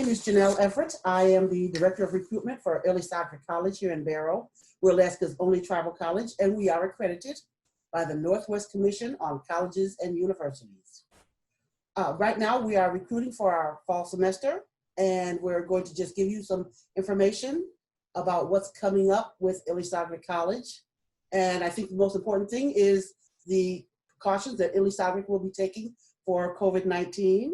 name is Janelle Everett. I am the Director of Recruitment for Iḻisaġvik College here in Barrow. We're Alaska's only tribal college, and we are accredited by the Northwest Commission on Colleges and Universities. Right now, we are recruiting for our fall semester, and we're going to just give you some information about what's coming up with Iḻisaġvik College. And I think the most important thing is the precautions that Iḻisaġvik will be taking for COVID-19.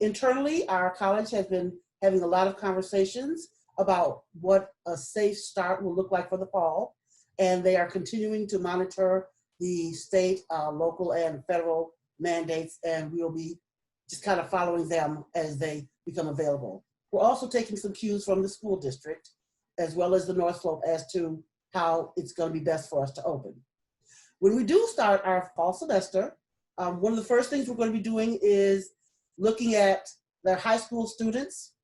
Internally, our college has been having a lot of conversations about what a safe start will look like for the fall, and they are continuing to monitor the state, local, and federal mandates, and we'll be just kind of following them as they become available. We're also taking some cues from the school district, as well as the North Slope, as to how it's going to be best for us to open. When we do start our fall semester, one of the first things we're going to be doing is looking at their high school students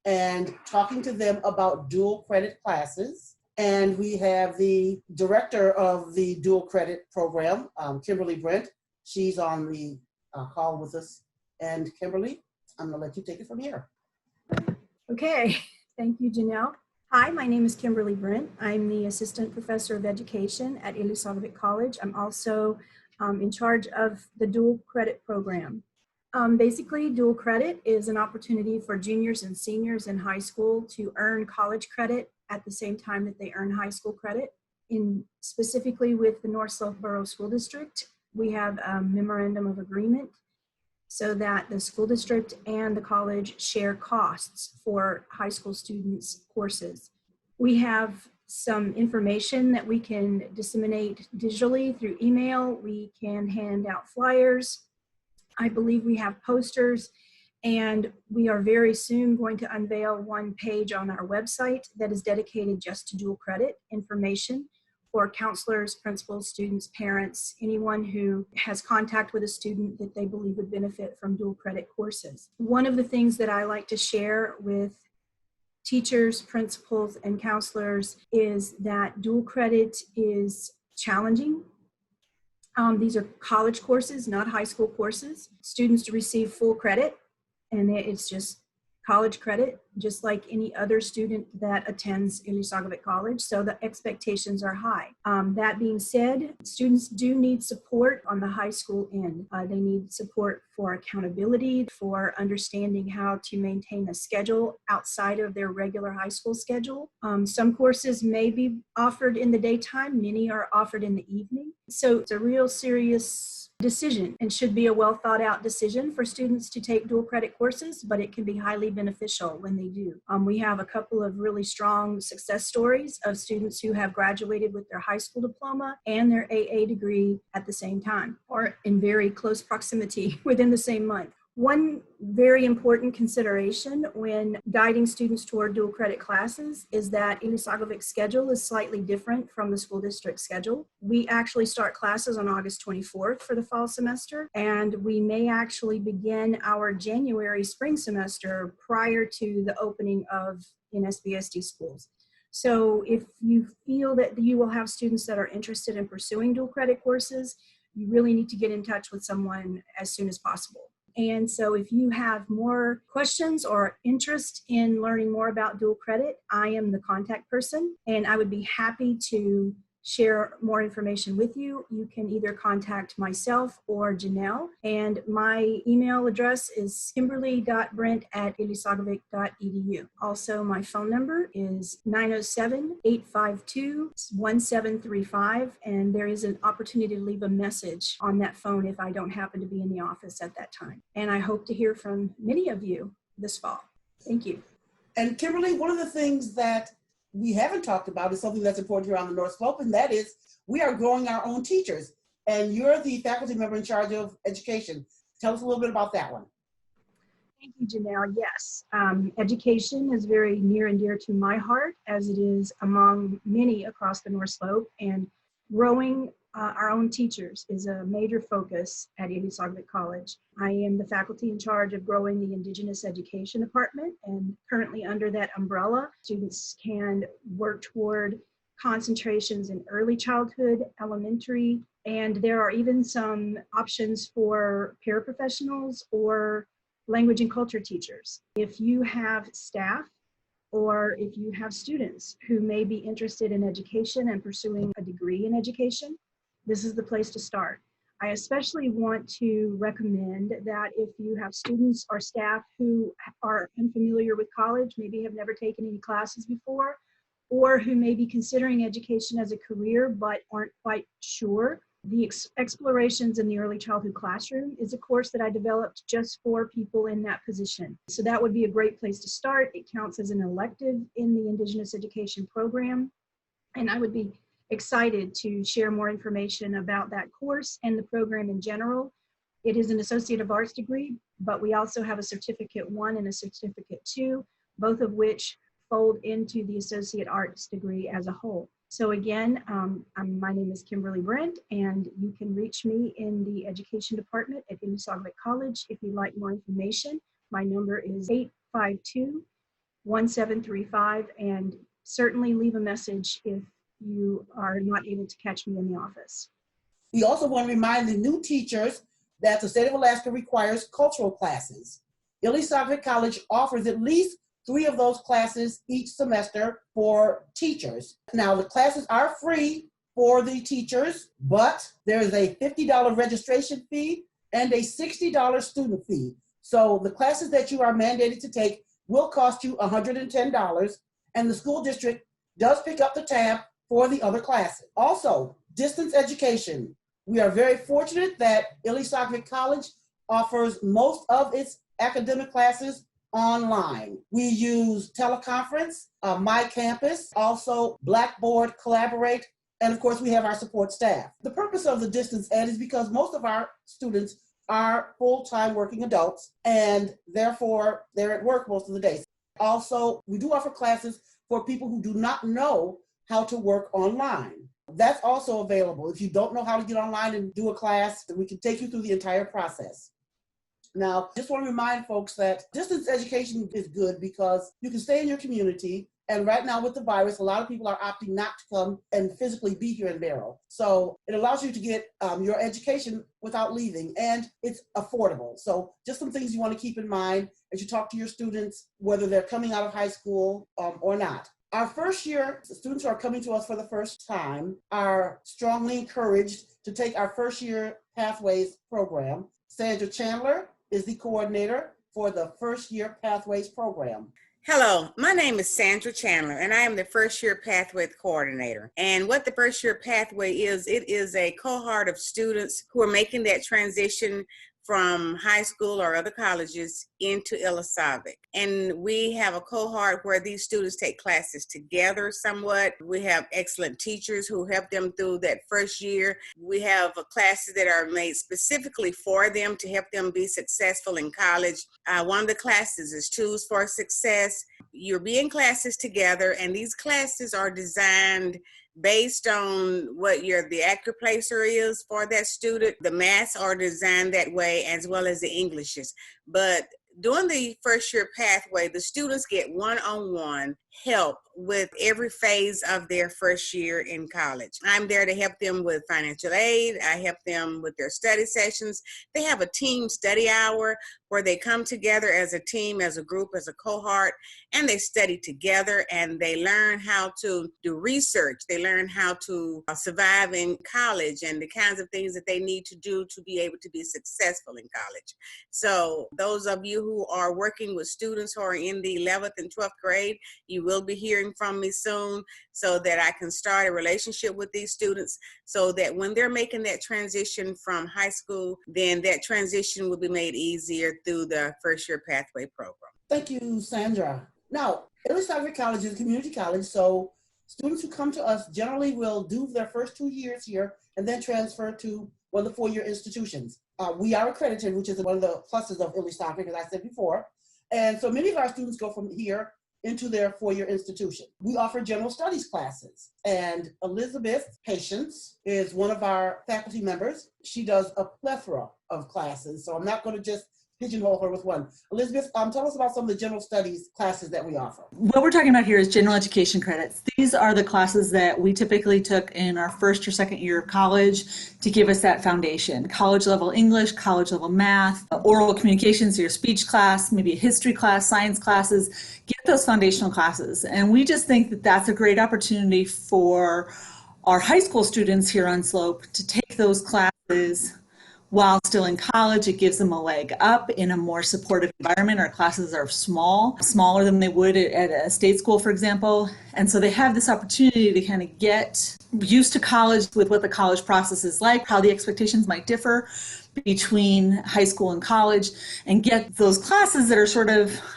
and talking to them about dual credit classes. And we have the director of the dual credit program, Kimberly Brent. She's on the call with us. And Kimberly, I'm gonna let you take it from here. Okay, thank you, Janelle. Hi, my name is Kimberly Brent. I'm the Assistant Professor of Education at Iḻisaġvik College. I'm also in charge of the dual credit program. Basically, dual credit is an opportunity for juniors and seniors in high school to earn college credit at the same time that they earn high school credit. Specifically with the North Slope Borough School District, we have a memorandum of agreement so that the school district and the college share costs for high school students' courses. We have some information that we can disseminate digitally through email. We can hand out flyers. I believe we have posters, and we are very soon going to unveil one page on our website that is dedicated just to dual credit information for counselors, principals, students, parents, anyone who has contact with a student that they believe would benefit from dual credit courses. One of the things that I like to share with teachers, principals, and counselors is that dual credit is challenging. These are college courses, not high school courses. Students receive full credit, and it's just college credit, just like any other student that attends Iḻisaġvik College, so the expectations are high. That being said, students do need support on the high school end. They need support for accountability, for understanding how to maintain a schedule outside of their regular high school schedule. Some courses may be offered in the daytime, many are offered in the evening. So it's a real serious decision and should be a well thought out decision for students to take dual credit courses, but it can be highly beneficial when they do. We have a couple of really strong success stories of students who have graduated with their high school diploma and their AA degree at the same time, or in very close proximity within the same month. One very important consideration when guiding students toward dual credit classes is that Iḻisaġvik's schedule is slightly different from the school district schedule. We actually start classes on August 24th for the fall semester, and we may actually begin our January spring semester prior to the opening of NSBSD schools. So if you feel that you will have students that are interested in pursuing dual credit courses, you really need to get in touch with someone as soon as possible. And so if you have more questions or interest in learning more about dual credit, I am the contact person, and I would be happy to share more information with you. You can either contact myself or Janelle, and my email address is kimberlee.brent@iḻisaġvik.edu. Also, my phone number is 907-852-1735, and there is an opportunity to leave a message on that phone if I don't happen to be in the office at that time. And I hope to hear from many of you this fall. Thank you. And Kimberly, one of the things that we haven't talked about is something that's important here on the North Slope, and that is we are growing our own teachers. And you're the faculty member in charge of education. Tell us a little bit about that one. Thank you, Janelle. Yes, education is very near and dear to my heart, as it is among many across the North Slope, and growing our own teachers is a major focus at Iḻisaġvik College. I am the faculty in charge of growing the Indigenous Education Department, and currently under that umbrella, students can work toward concentrations in early childhood, elementary, and there are even some options for paraprofessionals or language and culture teachers. If you have staff or if you have students who may be interested in education and pursuing a degree in education, this is the place to start. I especially want to recommend that if you have students or staff who are unfamiliar with college, maybe have never taken any classes before, or who may be considering education as a career but aren't quite sure, the Explorations in the Early Childhood Classroom is a course that I developed just for people in that position. So that would be a great place to start. It counts as an elective in the Indigenous Education program, and I would be excited to share more information about that course and the program in general. It is an Associate of Arts degree, but we also have a Certificate 1 and a Certificate 2, both of which fold into the Associate Arts degree as a whole. So again, my name is Kimberley Brent, and you can reach me in the Education Department at Iḷisaġvik College if you'd like more information. My number is 852-1735, and certainly leave a message if you are not able to catch me in the office. We also want to remind the new teachers that the state of Alaska requires cultural classes. Iḻisaġvik College offers at least 3 of those classes each semester for teachers. Now, the classes are free for the teachers, but there is a $50 registration fee and a $60 student fee. So the classes that you are mandated to take will cost you $110, and the school district does pick up the tab for the other classes. Also, distance education. We are very fortunate that Iḻisaġvik College offers most of its academic classes online. We use teleconference, My Campus, also Blackboard, Collaborate, and of course we have our support staff. The purpose of the distance ed is because most of our students are full-time working adults, and therefore they're at work most of the day. Also, we do offer classes for people who do not know how to work online. That's also available. If you don't know how to get online and do a class, we can take you through the entire process. Now, just want to remind folks that distance education is good because you can stay in your community. And right now with the virus, a lot of people are opting not to come and physically be here in Barrow. So it allows you to get your education without leaving, and it's affordable. So just some things you want to keep in mind as you talk to your students, whether they're coming out of high school or not. Our first year students who are coming to us for the first time are strongly encouraged to take our first year Pathways program. Sandra Chandler is the coordinator for the first year Pathways program. Hello, my name is Sandra Chandler, and I am the first year Pathway coordinator. And what the first year Pathway is, it is a cohort of students who are making that transition from high school or other colleges into Iḻisaġvik. And we have a cohort where these students take classes together somewhat. We have excellent teachers who help them through that first year. We have classes that are made specifically for them to help them be successful in college. One of the classes is Tools for Success. You'll be in classes together, and these classes are designed based on what the active placer is for that student. The maths are designed that way, as well as the Englishes. But during the first year Pathway, the students get one-on-one help with every phase of their first year in college. I'm there to help them with financial aid. I help them with their study sessions. They have a team study hour where they come together as a team, as a group, as a cohort, and they study together, and they learn how to do research. They learn how to survive in college and the kinds of things that they need to do to be able to be successful in college. So those of you who are working with students who are in the 11th and 12th grade, you will be hearing from me soon so that I can start a relationship with these students so that when they're making that transition from high school, then that transition will be made easier through the first year Pathway program. Thank you, Sandra. Now, Iḻisaġvik College is a community college, so students who come to us generally will do their first 2 years here and then transfer to one of the 4-year institutions. We are accredited, which is one of the pluses of Iḻisaġvik, as I said before. And so many of our students go from here into their 4-year institution. We offer general studies classes, and Elizabeth Patience is one of our faculty members. She does a plethora of classes, so I'm not going to just pigeonhole her with one. Elizabeth, tell us about some of the general studies classes that we offer. What we're talking about here is general education credits. These are the classes that we typically took in our first or second year of college to give us that foundation. College level English, college level math, oral communications, your speech class, maybe a history class, science classes. Get those foundational classes. And we just think that that's a great opportunity for our high school students here on Slope to take those classes while still in college. It gives them a leg up in a more supportive environment. Our classes are smaller than they would at a state school, for example. And so they have this opportunity to kind of get used to college with what the college process is like, how the expectations might differ between high school and college, and get those classes that are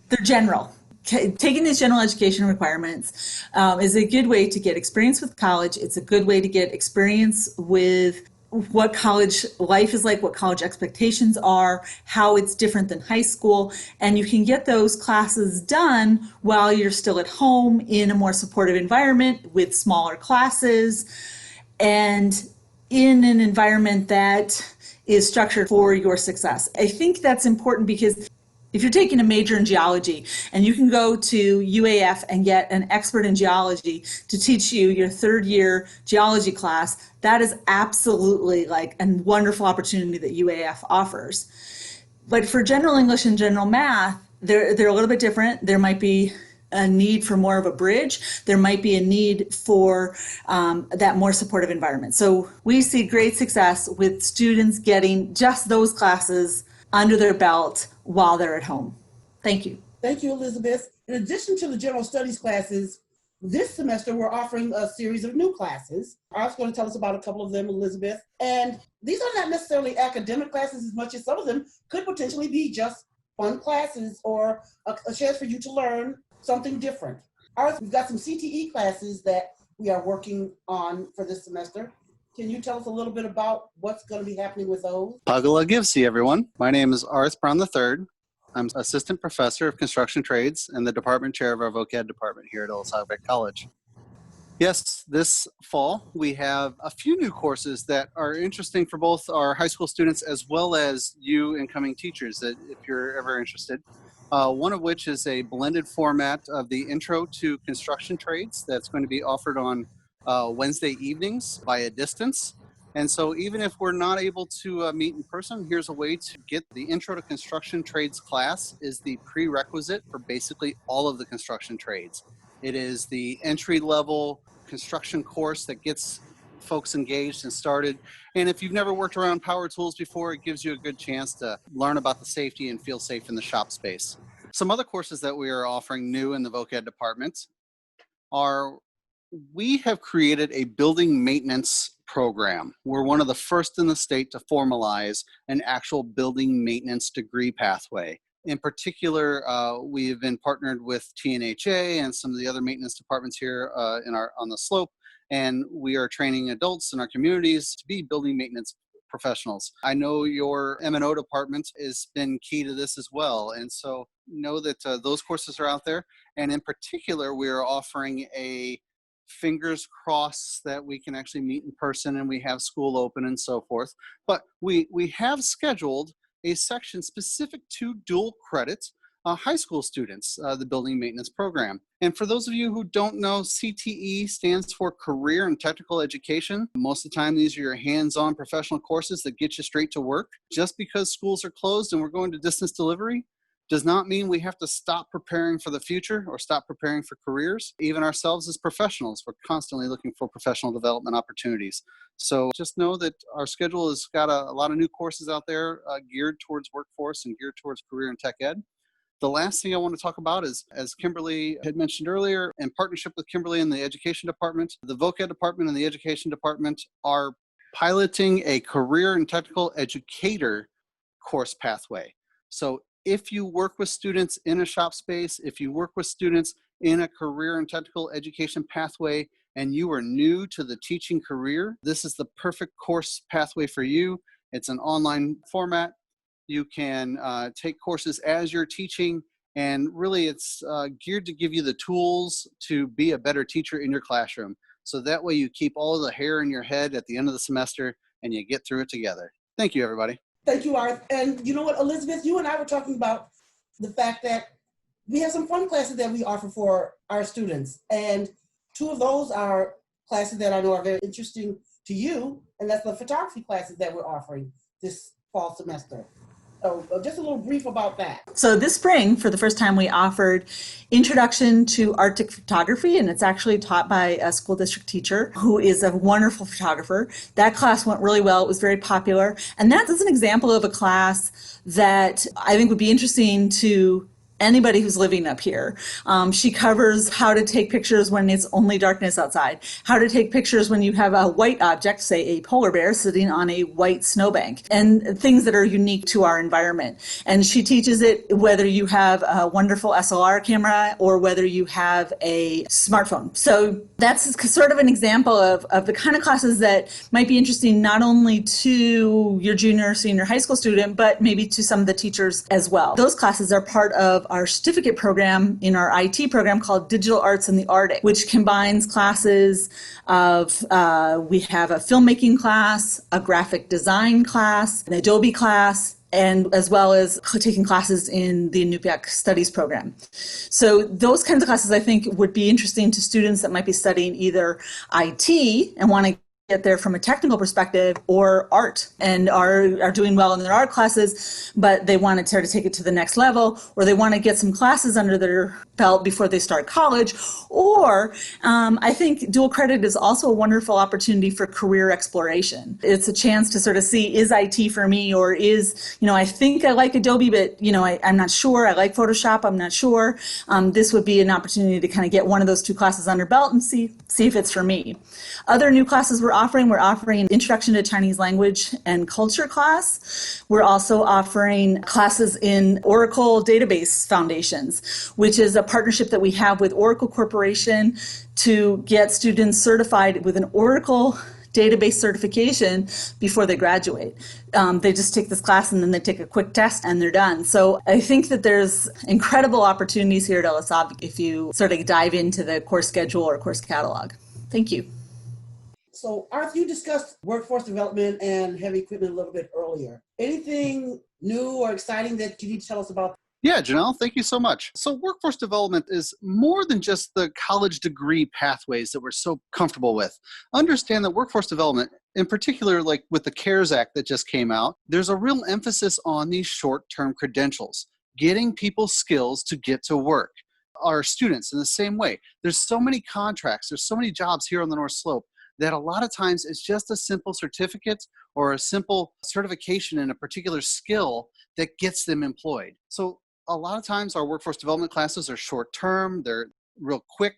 they're general. Taking these general education requirements is a good way to get experience with college. It's a good way to get experience with what college life is like, what college expectations are, how it's different than high school. And you can get those classes done while you're still at home in a more supportive environment with smaller classes and in an environment that is structured for your success. I think that's important because if you're taking a major in geology and you can go to UAF and get an expert in geology to teach you your third year geology class, that is absolutely like a wonderful opportunity that UAF offers. But for general English and general math, they're a little bit different. There might be a need for more of a bridge. There might be a need for that more supportive environment. So we see great success with students getting just those classes under their belt while they're at home. Thank you. Thank you, Elizabeth. In addition to the general studies classes, this semester we're offering a series of new classes. Arth's going to tell us about a couple of them, Elizabeth. And these are not necessarily academic classes as much as some of them could potentially be just fun classes or a chance for you to learn something different. Arth, we've got some CTE classes that we are working on for this semester. Can you tell us a little bit about what's going to be happening with those? Pagala Givsi, everyone. My name is Arth Brown III. I'm Assistant Professor of Construction Trades and the Department Chair of our Vocab Department here at Iḻisaġvik College. Yes, this fall we have a few new courses that are interesting for both our high school students as well as you incoming teachers, that if you're ever interested. One of which is a blended format of the Intro to Construction Trades that's going to be offered on Wednesday evenings via distance. And so even if we're not able to meet in person, here's a way to get the Intro to Construction Trades class is the prerequisite for basically all of the construction trades. It is the entry-level construction course that gets folks engaged and started. And if you've never worked around power tools before, it gives you a good chance to learn about the safety and feel safe in the shop space. Some other courses that we are offering new in the vocab department are, we have created a building maintenance program. We're one of the first in the state to formalize an actual building maintenance degree pathway. In particular, we have been partnered with TNHA and some of the other maintenance departments here on the slope, and we are training adults in our communities to be building maintenance professionals. I know your M&O department has been key to this as well, and so know that those courses are out there. And in particular, we are offering a fingers crossed that we can actually meet in person and we have school open and so forth. But we have scheduled a section specific to dual credit high school students, the building maintenance program. And for those of you who don't know, CTE stands for Career and Technical Education. Most of the time, these are your hands-on professional courses that get you straight to work. Just because schools are closed and we're going to distance delivery does not mean we have to stop preparing for the future or stop preparing for careers. Even ourselves as professionals, we're constantly looking for professional development opportunities. So just know that our schedule has got a lot of new courses out there geared towards workforce and geared towards career and tech ed. The last thing I want to talk about is, as Kimberly had mentioned earlier, in partnership with Kimberly and the Education Department, the vocab department and the Education Department are piloting a career and technical educator course pathway. So if you work with students in a shop space, if you work with students in a career and technical education pathway, and you are new to the teaching career, this is the perfect course pathway for you. It's an online format. You can take courses as you're teaching, and really it's geared to give you the tools to be a better teacher in your classroom. So that way you keep all of the hair in your head at the end of the semester and you get through it together. Thank you, everybody. Thank you, Arth. And you know what, Elizabeth, you and I were talking about the fact that we have some fun classes that we offer for our students. And two of those are classes that I know are very interesting to you, and that's the photography classes that we're offering this fall semester. So just a little brief about that. So this spring, for the first time, we offered Introduction to Arctic Photography, and it's actually taught by a school district teacher who is a wonderful photographer. That class went really well. It was very popular. And that is an example of a class that I think would be interesting to anybody who's living up here. She covers how to take pictures when it's only darkness outside, how to take pictures when you have a white object, say a polar bear sitting on a white snowbank, and things that are unique to our environment. And she teaches it whether you have a wonderful SLR camera or whether you have a smartphone. So that's sort of an example of the kind of classes that might be interesting not only to your junior or senior high school student, but maybe to some of the teachers as well. Those classes are part of our certificate program in our IT program called Digital Arts in the Arctic, which combines classes of, we have a filmmaking class, a graphic design class, an Adobe class, and as well as taking classes in the Iñupiaq Studies program. So those kinds of classes I think would be interesting to students that might be studying either IT and want to get there from a technical perspective, or art, and are doing well in their art classes, but they want to sort of take it to the next level, or they want to get some classes under their belt before they start college. Or I think dual credit is also a wonderful opportunity for career exploration. It's a chance to sort of see, is IT for me, or is, I think I like Adobe, but I'm not sure. I like Photoshop, I'm not sure. This would be an opportunity to kind of get one of those two classes under belt and see if it's for me. Other new classes we're offering an Introduction to Chinese Language and Culture class. We're also offering classes in Oracle Database Foundations, which is a partnership that we have with Oracle Corporation to get students certified with an Oracle database certification before they graduate. They just take this class and then they take a quick test and they're done. So I think that there's incredible opportunities here at Iḻisaġvik if you sort of dive into the course schedule or course catalog. Thank you. So, Arth, you discussed workforce development and heavy equipment a little bit earlier. Anything new or exciting that you need to tell us about? Yeah, Janelle, thank you so much. So workforce development is more than just the college degree pathways that we're so comfortable with. Understand that workforce development, in particular, like with the CARES Act that just came out, there's a real emphasis on these short-term credentials, getting people skills to get to work. Our students in the same way. There's so many contracts, there's so many jobs here on the North Slope that a lot of times it's just a simple certificate or a simple certification in a particular skill that gets them employed. So a lot of times our workforce development classes are short term, they're real quick,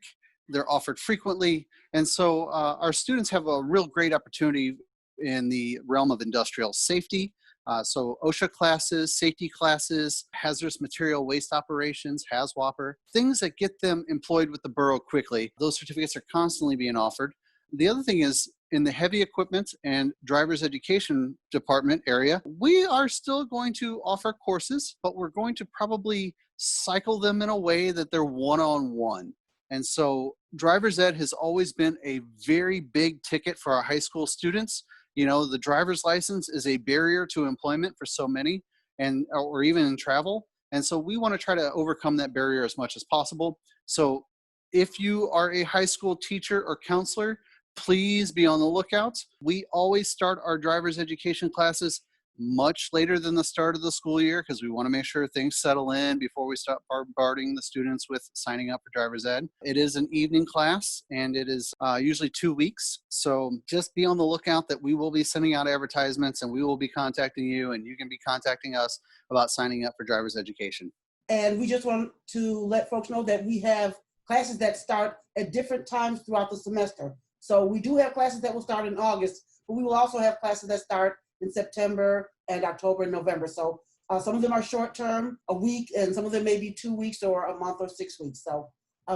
they're offered frequently. And so our students have a real great opportunity in the realm of industrial safety. So OSHA classes, safety classes, hazardous material waste operations, HAZWOPER, things that get them employed with the borough quickly. Those certificates are constantly being offered. The other thing is in the heavy equipment and driver's education department area, we are still going to offer courses, but we're going to probably cycle them in a way that they're one-on-one. And so driver's ed has always been a very big ticket for our high school students. The driver's license is a barrier to employment for so many, or even in travel. And so we want to try to overcome that barrier as much as possible. So if you are a high school teacher or counselor, please be on the lookout. We always start our driver's education classes much later than the start of the school year because we want to make sure things settle in before we start bombarding the students with signing up for driver's ed. It is an evening class and it is usually 2 weeks. So just be on the lookout that we will be sending out advertisements and we will be contacting you and you can be contacting us about signing up for driver's education. And we just want to let folks know that we have classes that start at different times throughout the semester. So we do have classes that will start in August, but we will also have classes that start in September and October and November. So some of them are short term, a week, and some of them may be 2 weeks or a month or 6 weeks. So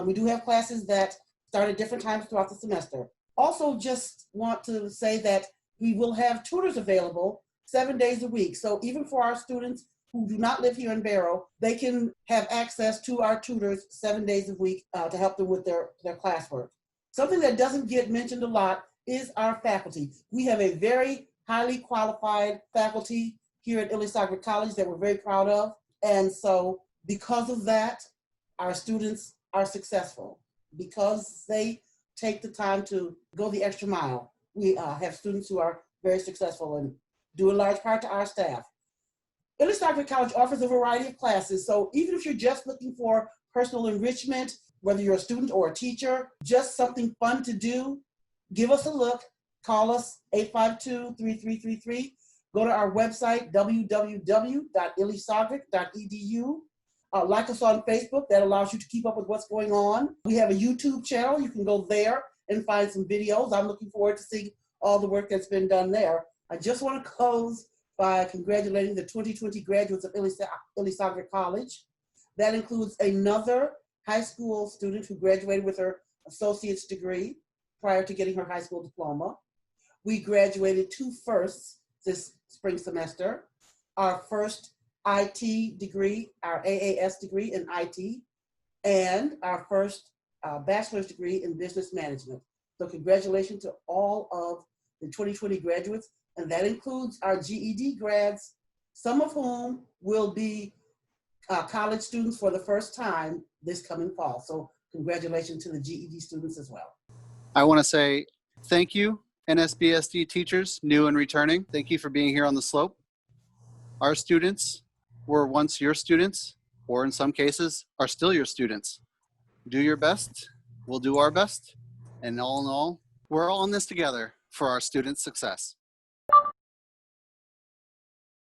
we do have classes that start at different times throughout the semester. Also just want to say that we will have tutors available 7 days a week. So even for our students who do not live here in Barrow, they can have access to our tutors 7 days a week to help them with their classwork. Something that doesn't get mentioned a lot is our faculty. We have a very highly qualified faculty here at Iḻisaġvik College that we're very proud of. And so because of that, our students are successful. Because they take the time to go the extra mile, we have students who are very successful and due in large part to our staff. Iḻisaġvik College offers a variety of classes, so even if you're just looking for personal enrichment, whether you're a student or a teacher, just something fun to do, give us a look. Call us 852-3333. Go to our website, www.iḻisaġvik.edu. Like us on Facebook. That allows you to keep up with what's going on. We have a YouTube channel. You can go there and find some videos. I'm looking forward to seeing all the work that's been done there. I just want to close by congratulating the 2020 graduates of Iḻisaġvik College. That includes another high school student who graduated with her associate's degree prior to getting her high school diploma. We graduated 2 firsts this spring semester. Our first IT degree, our AAS degree in IT, and our first bachelor's degree in business management. So congratulations to all of the 2020 graduates, and that includes our GED grads, some of whom will be college students for the first time this coming fall. So congratulations to the GED students as well. I want to say thank you, NSBSD teachers, new and returning. Thank you for being here on the slope. Our students were once your students, or in some cases are still your students. Do your best, we'll do our best, and all in all, we're all in this together for our students' success.